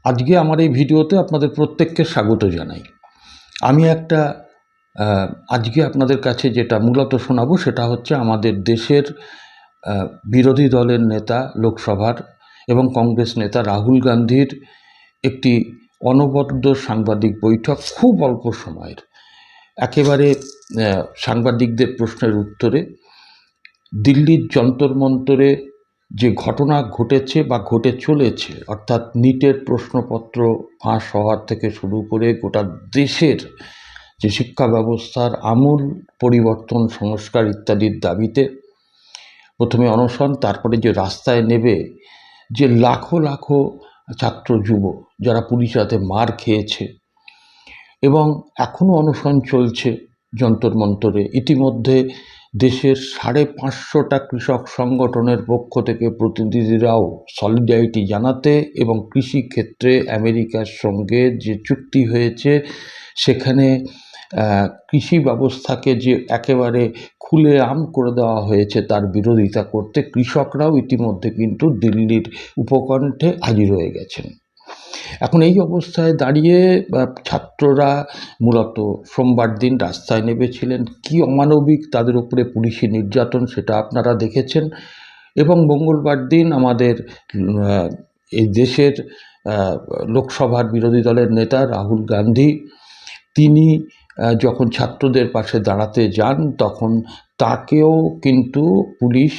আজকে আমার এই ভিডিওতে আপনাদের প্রত্যেককে স্বাগত জানাই। আমি একটা আজকে আপনাদের কাছে যেটা মূলত শোনাবো সেটা হচ্ছে আমাদের দেশের বিরোধী দলের নেতা, লোকসভার এবং কংগ্রেস নেতা রাহুল গান্ধীর একটি অনবদ্য সাংবাদিক বৈঠক, খুব অল্প সময়ের, একেবারে সাংবাদিকদের প্রশ্নের উত্তরে দিল্লির যন্তর মন্তরে যে ঘটনা ঘটেছে বা ঘটে চলেছে, অর্থাৎ নিটের প্রশ্নপত্র ফাঁস হওয়ার থেকে শুরু করে গোটা দেশের যে শিক্ষা ব্যবস্থার আমূল পরিবর্তন, সংস্কার ইত্যাদির দাবিতে প্রথমে অনশন, তারপরে যে রাস্তায় নেবে যে লাখো লাখো ছাত্র যুব যারা পুলিশের হাতে মার খেয়েছে এবং এখনও অনশন চলছে যন্তর মন্তরে। ইতিমধ্যে দেশের 550টা কৃষক সংগঠনের পক্ষ থেকে প্রতিনিধিরাও সলিডারিটি জানাতে এবং কৃষিক্ষেত্রে আমেরিকার সঙ্গে যে চুক্তি হয়েছে সেখানে কৃষি ব্যবস্থাকে যে একেবারে খুলেআম করে দেওয়া হয়েছে তার বিরোধিতা করতে কৃষকরাও ইতিমধ্যে কিন্তু দিল্লির উপকণ্ঠে হাজির হয়ে গেছেন। এখন এই অবস্থায় দাঁড়িয়ে ছাত্ররা মূলত সোমবার দিন রাস্তায় নেমেছিলেন। কী অমানবিক তাদের উপরে পুলিশি নির্যাতন সেটা আপনারা দেখেছেন। এবং মঙ্গলবার দিন আমাদের এই দেশের লোকসভার বিরোধী দলের নেতা রাহুল গান্ধী, তিনি যখন ছাত্রদের পাশে দাঁড়াতে যান তখন তাকেও কিন্তু পুলিশ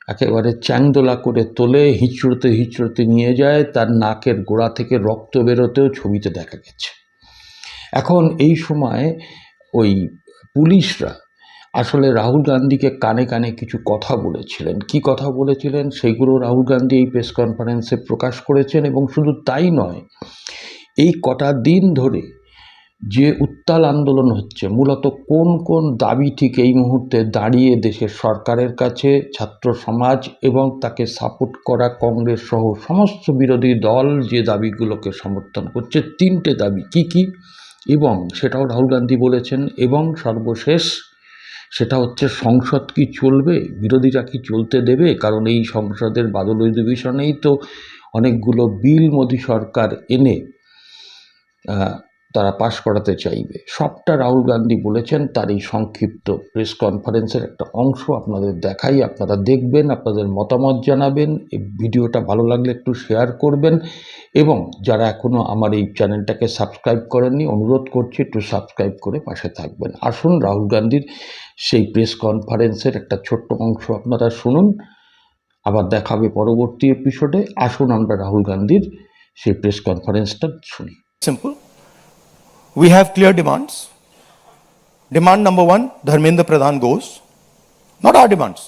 একেবারে চ্যাংদোলা করে তোলে, হিঁচড়তে হিঁচড়তে নিয়ে যায়, তার নাকের গোড়া থেকে রক্ত বেরোতেও ছবিতে দেখা গেছে। এখন এই সময় ওই পুলিশরা আসলে রাহুল গান্ধীকে কানে কানে কিছু কথা বলেছিলেন। কি কথা বলেছিলেন সেগুলো রাহুল গান্ধী এই প্রেস কনফারেন্সে প্রকাশ করেছেন। এবং শুধু তাই নয়, এই কটা দিন ধরে যে উত্তাল আন্দোলন হচ্ছে, মূলত কোন কোন দাবি ঠিক এই মুহূর্তে দাঁড়িয়ে দেশের সরকারের কাছে ছাত্র সমাজ এবং তাকে সাপোর্ট করা কংগ্রেস সহ সমস্ত বিরোধী দল যে দাবিগুলোকে সমর্থন করছে, 3টে দাবি কি কি, এবং সেটাও রাহুল গান্ধী বলেছেন। এবং সর্বশেষ সেটা হচ্ছে সংসদ কি চলবে, বিরোধীরা কি চলতে দেবে? কারণ এই সংসদের বাদল অধিবেশনেই তো অনেকগুলো বিল মোদী সরকার এনে তারা পাশ করাতে চাইবে। সবটা রাহুল গান্ধী বলেছেন তার এই সংক্ষিপ্ত প্রেস কনফারেন্সের একটা অংশ আপনাদের দেখাই, আপনারা দেখবেন, আপনাদের মতামত জানাবেন। এই ভিডিওটা ভালো লাগলে একটু শেয়ার করবেন এবং যারা এখনও আমার এই চ্যানেলটাকে সাবস্ক্রাইব করেননি, অনুরোধ করছি একটু সাবস্ক্রাইব করে পাশে থাকবেন। আসুন রাহুল গান্ধীর সেই প্রেস কনফারেন্সের একটা ছোট্ট অংশ আপনারা শুনুন, আবার দেখা হবে পরবর্তী এপিসোডে। আসুন আমরা রাহুল গান্ধীর সেই প্রেস কনফারেন্সটা শুনি। Simple. We have clear demands. Demand number 1, Dharmendra Pradhan goes. Not our demands,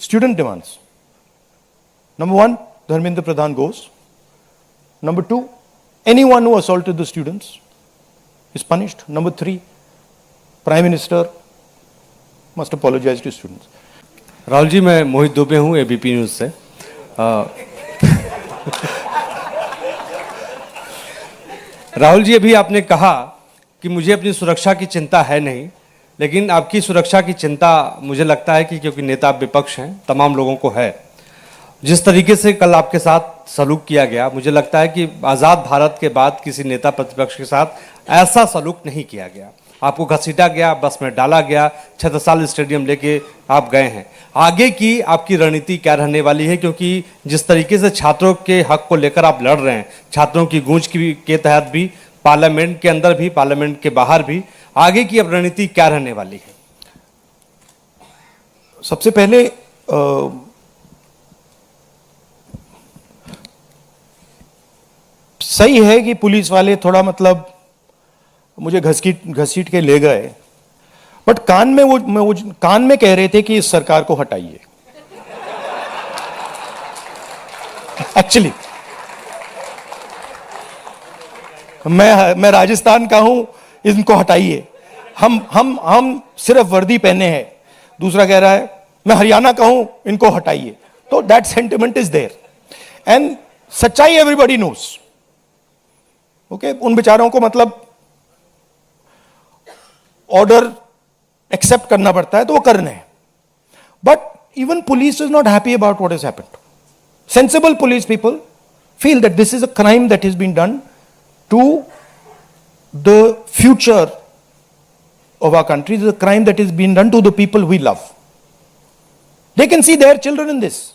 student demands. Number 1, Dharmendra Pradhan goes. Number 2, anyone who assaulted the students is punished. Number 3, Prime Minister must apologize to students. Rahul ji, मैं मोहित दुबे हूँ ABP news से। राहुल जी, अभी आपने कहा कि मुझे अपनी सुरक्षा की चिंता है नहीं, लेकिन आपकी सुरक्षा की चिंता मुझे लगता है कि क्योंकि नेता विपक्ष हैं, तमाम लोगों को है। जिस तरीके से कल आपके साथ सलूक किया गया, मुझे लगता है कि आज़ाद भारत के बाद किसी नेता प्रतिपक्ष के साथ ऐसा सलूक नहीं किया गया। आपको घसीटा गया, बस में डाला गया, छत्रसाल स्टेडियम लेके आप गए हैं। आगे की आपकी रणनीति क्या रहने वाली है? क्योंकि जिस तरीके से छात्रों के हक को लेकर आप लड़ रहे हैं, छात्रों की गूंज के तहत भी, पार्लियामेंट के अंदर भी, पार्लियामेंट के बाहर भी, आगे की अब रणनीति क्या रहने वाली है? सबसे पहले सही है कि पुलिस वाले थोड़ा मतलब मुझे घसीट के ले गए, बट कान में कह रहे थे कि इस सरकार को हटाइए। एक्चुअली मैं राजस्थान का हूं, इनको हटाइए। हम सिर्फ वर्दी पहने हैं। दूसरा कह रहा है मैं हरियाणा का हूं, इनको हटाइए। तो that sentiment is there and सच्चाई एवरीबॉडी नोस। ओके, उन बेचारों को मतलब ऑर्डर एक्सेप्ट करना पड़ता है तो वो करने हैं। But even police is not happy about what is happened. Sensible police people feel that this is a crime that has been done to the future of our country. This is a crime that is being done to the people we love. They can see their children in this.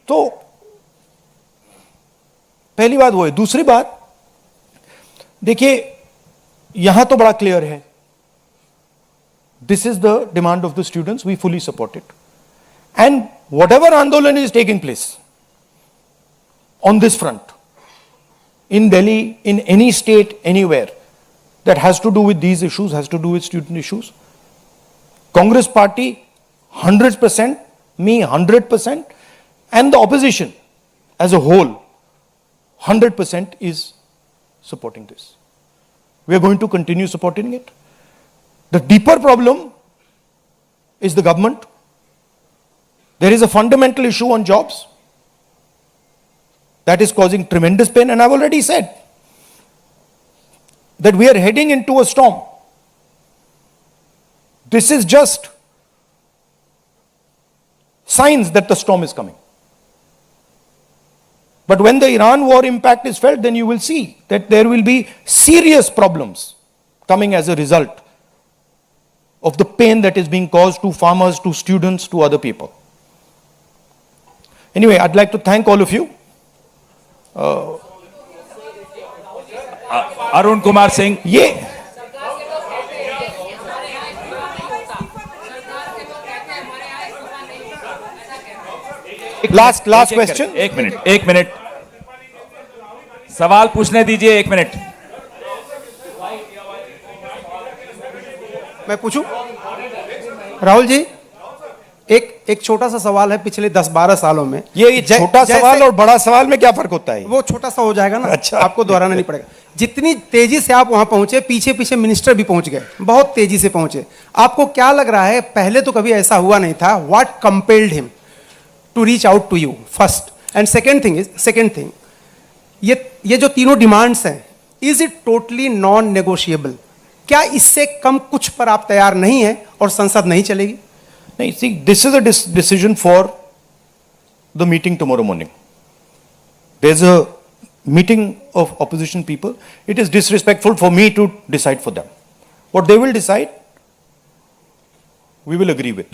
तो पहली बात वो है. दूसरी बात, देखिए यहां तो बड़ा क्लियर है. This is the demand of the students. We fully support it. And whatever Andolan is taking place on this front, in Delhi, in any state, anywhere, that has to do with these issues, has to do with student issues, Congress party, 100%, me 100%, and the opposition as a whole, 100% is supporting this. We are going to continue supporting it. The deeper problem is the government. There is a fundamental issue on jobs that is causing tremendous pain, and I've already said that we are heading into a storm. This is just signs that the storm is coming. But when the Iran war impact is felt, then you will see that there will be serious problems coming as a result of the pain that is being caused to farmers, to students, to other people. Anyway, I'd like to thank all of you. Arun Kumar Singh, ये last question. एक minute सवाल पूछने दीजिए. 1 minute. मैं पूछूं? राहुल जी, एक छोटा सा सवाल है. पिछले 10-12 सालों में ये छोटा सवाल और बड़ा सवाल में क्या फर्क होता है? वो छोटा सा हो जाएगा ना. अच्छा. आपको दोहराना नहीं पड़ेगा. जितनी तेजी से आप वहां पहुंचे, पीछे पीछे मिनिस्टर भी पहुंच गए, बहुत तेजी से पहुंचे. आपको क्या लग रहा है, पहले तो कभी ऐसा हुआ नहीं था? What compelled him to reach out to you first? And second thing, ये जो तीनों डिमांड्स हैं, is it totally non negotiable? क्या इससे कम कुछ पर आप तैयार नहीं है और संसद नहीं चलेगी? नहीं, see, this is a decision for the meeting tomorrow morning. There's a meeting of opposition people. It is disrespectful for me to decide for them. What they will decide, we will agree with.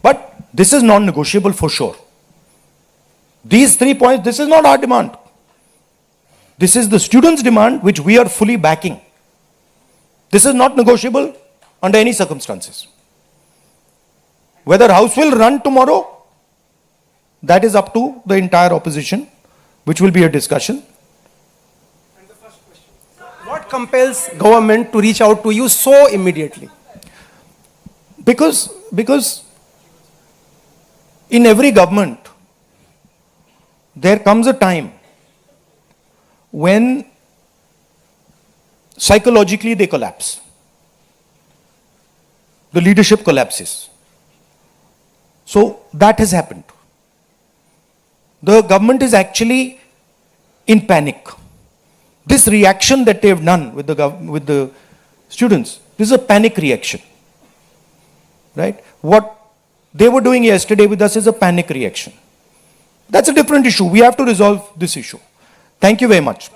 But this is non-negotiable for sure. These 3 points, this is not our demand. This is the students' demand, which we are fully backing. This is not negotiable under any circumstances. Whether House will run tomorrow, that is up to the entire opposition, which will be a discussion. What compels government to reach out to you so immediately? Because in every government, there comes a time when psychologically they collapse. The leadership collapses. So that has happened. The government is actually in panic. This reaction that they have done with the students, this is a panic reaction. Right? What they were doing yesterday with us is a panic reaction. That's a different issue. We have to resolve this issue. Thank you very much.